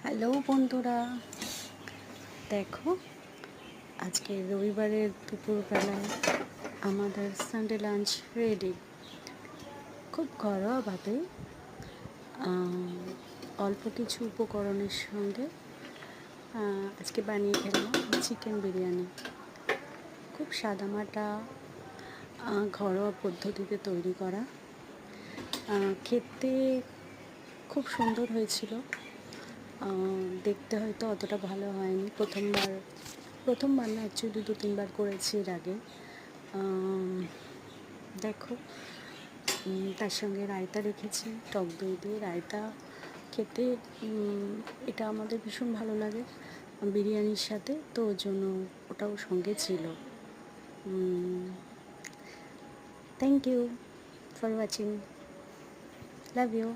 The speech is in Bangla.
হ্যালো বন্ধুরা, দেখো আজকে রবিবারের দুপুরবেলায় আমাদের সানডে লাঞ্চ রেডি। খুব ঘরোয়াভাবে অল্প কিছু উপকরণের সঙ্গে আজকে বানিয়ে ফেললাম চিকেন বিরিয়ানি। খুব সাদামাটা ঘরোয়া পদ্ধতিতে তৈরি করা, খেতে খুব সুন্দর হয়েছিল। দেখতে হয়তো অতটা ভালো হয়নি, প্রথমবার না, অ্যাকচুয়ালি 2-3 বার করেছি এর আগে। দেখো, তার সঙ্গে রায়তা রেখেছি, টক দই দিয়ে রায়তা। খেতে এটা আমাদের ভীষণ ভালো লাগে বিরিয়ানির সাথে, তো ওর জন্য ওটাও সঙ্গে ছিল। Thank you for watching, love you.